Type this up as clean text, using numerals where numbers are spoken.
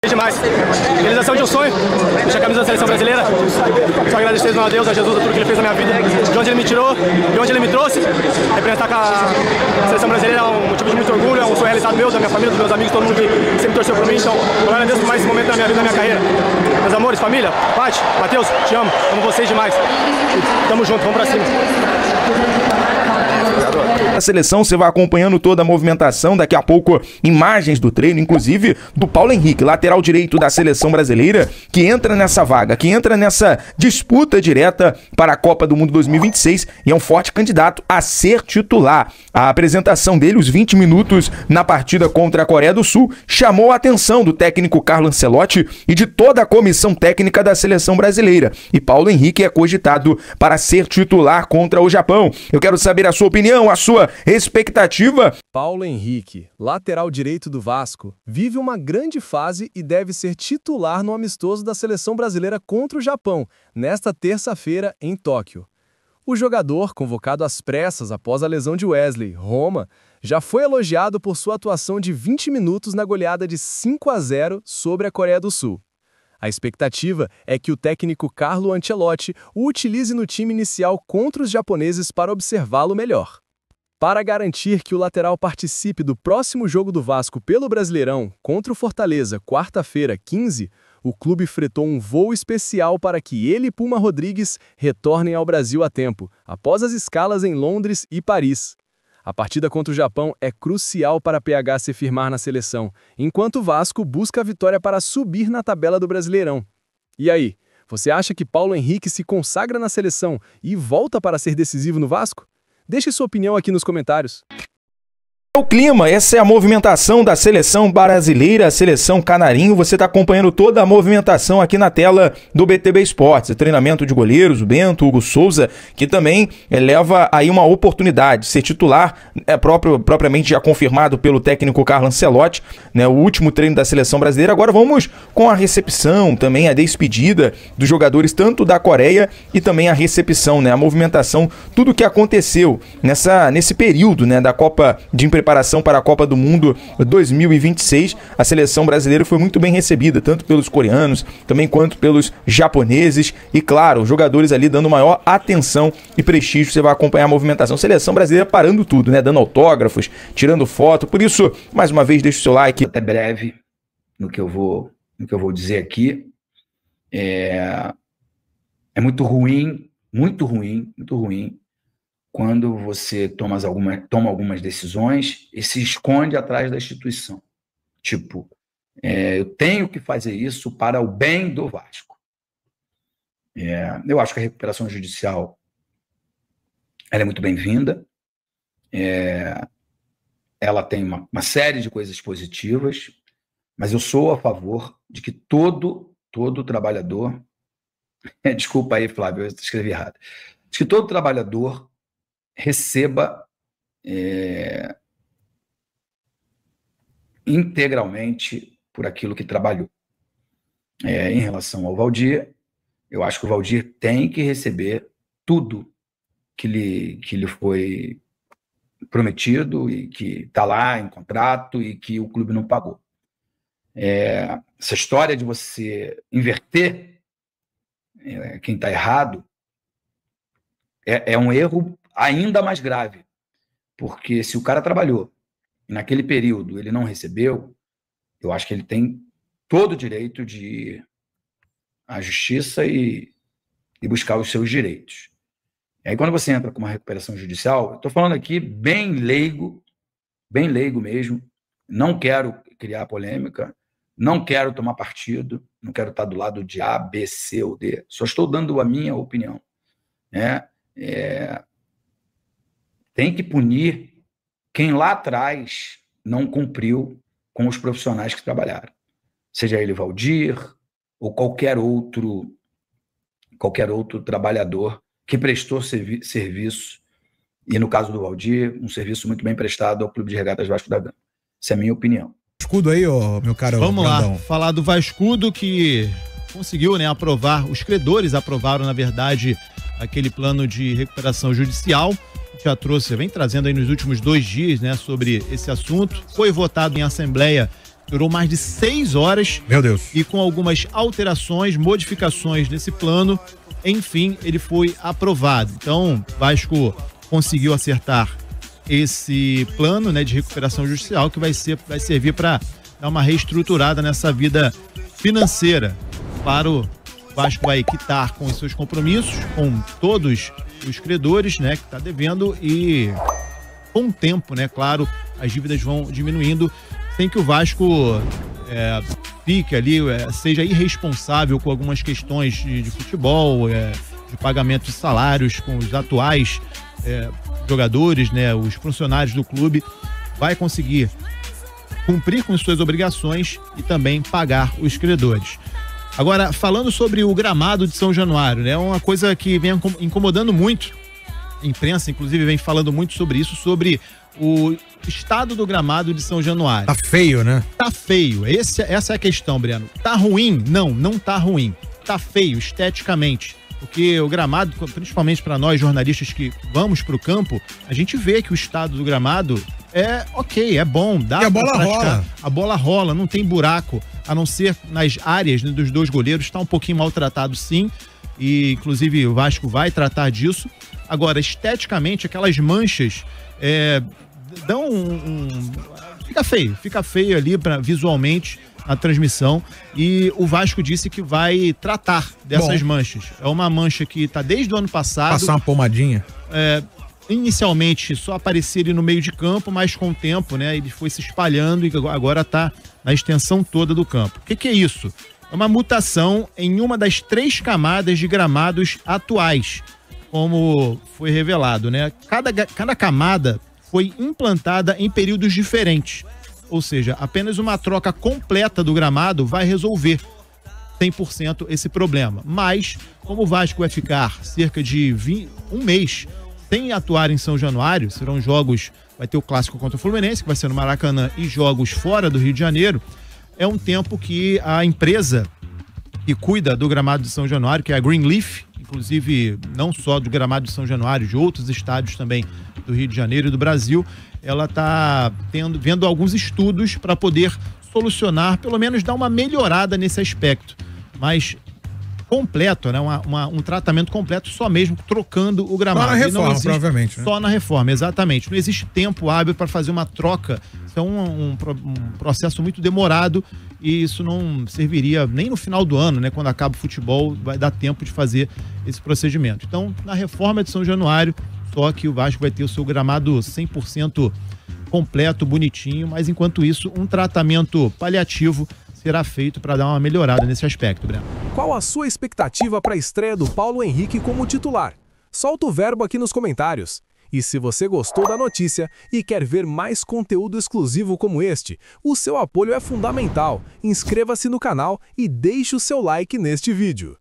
Demais. Realização de um sonho, deixar a camisa da seleção brasileira. Só agradecer a Deus, a Jesus, a tudo que ele fez na minha vida, de onde ele me tirou, de onde ele me trouxe. Representar com a seleção brasileira é um motivo de muito orgulho, é um sonho realizado meu, da minha família, dos meus amigos, todo mundo que sempre torceu por mim. Então, glória a Deus por mais esse momento da minha vida, da minha carreira. Meus amores, família, Paty, Matheus, te amo vocês demais. Tamo junto, vamos pra cima. A seleção, você vai acompanhando toda a movimentação, daqui a pouco imagens do treino, inclusive do Paulo Henrique, lateral direito da seleção brasileira, que entra nessa vaga, que entra nessa disputa direta para a Copa do Mundo 2026 e é um forte candidato a ser titular. A apresentação dele, os 20 minutos na partida contra a Coreia do Sul, chamou a atenção do técnico Carlo Ancelotti e de toda a comissão técnica da seleção brasileira. E Paulo Henrique é cogitado para ser titular contra o Japão. Eu quero saber a sua opinião, a sua expectativa. Paulo Henrique, lateral direito do Vasco, vive uma grande fase e deve ser titular no amistoso da seleção brasileira contra o Japão, nesta terça-feira em Tóquio. O jogador, convocado às pressas após a lesão de Wesley, Roma, já foi elogiado por sua atuação de 20 minutos na goleada de 5-0 sobre a Coreia do Sul. A expectativa é que o técnico Carlo Ancelotti o utilize no time inicial contra os japoneses para observá-lo melhor. Para garantir que o lateral participe do próximo jogo do Vasco pelo Brasileirão contra o Fortaleza, quarta-feira, 15, o clube fretou um voo especial para que ele e Puma Rodrigues retornem ao Brasil a tempo, após as escalas em Londres e Paris. A partida contra o Japão é crucial para PH se firmar na seleção, enquanto o Vasco busca a vitória para subir na tabela do Brasileirão. E aí, você acha que Paulo Henrique se consagra na seleção e volta para ser decisivo no Vasco? Deixe sua opinião aqui nos comentários. O clima, essa é a movimentação da seleção brasileira, a seleção canarinho. Você está acompanhando toda a movimentação aqui na tela do BTB Esportes. Treinamento de goleiros, o Bento, o Hugo Souza, que também leva aí uma oportunidade. Ser titular, propriamente já confirmado pelo técnico Carlo Ancelotti, né, o último treino da seleção brasileira. Agora vamos com a recepção, também a despedida dos jogadores, tanto da Coreia e também a recepção, né, a movimentação, tudo o que aconteceu nesse período, né, da Copa de preparação para a Copa do Mundo 2026, a seleção brasileira foi muito bem recebida, tanto pelos coreanos, também quanto pelos japoneses, e claro, os jogadores ali dando maior atenção e prestígio. Você vai acompanhar a movimentação, seleção brasileira parando tudo, né, dando autógrafos, tirando foto. Por isso, mais uma vez, deixa o seu like. Até breve no que eu vou dizer aqui. É muito ruim, muito ruim, muito ruim quando você toma algumas decisões e se esconde atrás da instituição. Tipo, eu tenho que fazer isso para o bem do Vasco. Eu acho que a recuperação judicial ela é muito bem-vinda. Ela tem uma série de coisas positivas, mas eu sou a favor de que todo trabalhador... Desculpa aí, Flávio, eu escrevi errado. De que todo trabalhador receba integralmente por aquilo que trabalhou. Em relação ao Valdir, eu acho que o Valdir tem que receber tudo que lhe foi prometido e que está lá em contrato e que o clube não pagou. Essa história de você inverter quem está errado é um erro ainda mais grave, porque se o cara trabalhou e naquele período ele não recebeu, eu acho que ele tem todo o direito de ir à justiça e buscar os seus direitos. E aí quando você entra com uma recuperação judicial, eu estou falando aqui bem leigo mesmo, não quero criar polêmica, não quero tomar partido, não quero estar do lado de A, B, C ou D, só estou dando a minha opinião, né? Tem que punir quem lá atrás não cumpriu com os profissionais que trabalharam. Seja ele Valdir ou qualquer outro trabalhador que prestou serviço, e no caso do Valdir, um serviço muito bem prestado ao Clube de Regatas Vasco da Gama. Essa é a minha opinião. Vascudo aí, ó, meu caro Vamos Brandão. lá, falar do Vascudo, que conseguiu, né, aprovar, os credores aprovaram, na verdade, aquele plano de recuperação judicial. Já trouxe, vem trazendo aí nos últimos 2 dias, né, sobre esse assunto. Foi votado em assembleia Durou mais de 6 horas. Meu Deus. E com algumas alterações, modificações nesse plano, enfim, ele foi aprovado. Então, Vasco conseguiu acertar esse plano, né, de recuperação judicial que vai servir para dar uma reestruturada nessa vida financeira. Claro, o Vasco vai quitar com os seus compromissos, com todos os credores, né, que está devendo, e com o tempo, né, claro, as dívidas vão diminuindo, sem que o Vasco fique ali, seja irresponsável com algumas questões de futebol, de pagamento de salários com os atuais jogadores, né, os funcionários do clube. Vai conseguir cumprir com suas obrigações e também pagar os credores. Agora, falando sobre o gramado de São Januário, né, uma coisa que vem incomodando muito, a imprensa inclusive vem falando muito sobre isso, sobre o estado do gramado de São Januário. Tá feio, né? Tá feio. Essa é a questão, Breno. Tá ruim? Não tá ruim. Tá feio esteticamente. Porque o gramado, principalmente para nós jornalistas que vamos pro campo, a gente vê que o estado do gramado é ok, é bom, dá pra praticar. Rola. A bola rola, não tem buraco, a não ser nas áreas, né, dos dois goleiros, está um pouquinho maltratado sim, e inclusive o Vasco vai tratar disso. Agora, esteticamente, aquelas manchas dão fica feio ali visualmente na transmissão, e o Vasco disse que vai tratar dessas manchas. É uma mancha que está desde o ano passado. Passar uma pomadinha. Inicialmente só aparecia ali no meio de campo, mas com o tempo, né, ele foi se espalhando e agora está na extensão toda do campo. O que é isso? É uma mutação em uma das 3 camadas de gramados atuais, como foi revelado, né? Cada camada foi implantada em períodos diferentes. Ou seja, apenas uma troca completa do gramado vai resolver 100% esse problema. Mas, como o Vasco vai ficar cerca de um mês sem atuar em São Januário, serão jogos, vai ter o clássico contra o Fluminense, que vai ser no Maracanã, e jogos fora do Rio de Janeiro, é um tempo que a empresa que cuida do gramado de São Januário, que é a Greenleaf, inclusive não só do gramado de São Januário, de outros estádios também do Rio de Janeiro e do Brasil, ela está vendo alguns estudos para poder solucionar, pelo menos dar uma melhorada nesse aspecto. Mas completo, né? Um tratamento completo, só mesmo trocando o gramado. Só na reforma, provavelmente. Né? Só na reforma, exatamente. Não existe tempo hábil para fazer uma troca. Isso é um processo muito demorado e isso não serviria nem no final do ano, né? Quando acaba o futebol, vai dar tempo de fazer esse procedimento. Então, na reforma de São Januário, só que o Vasco vai ter o seu gramado 100% completo, bonitinho, mas enquanto isso, um tratamento paliativo será feito para dar uma melhorada nesse aspecto, Breno. Qual a sua expectativa para a estreia do Paulo Henrique como titular? Solta o verbo aqui nos comentários. E se você gostou da notícia e quer ver mais conteúdo exclusivo como este, o seu apoio é fundamental. Inscreva-se no canal e deixe o seu like neste vídeo.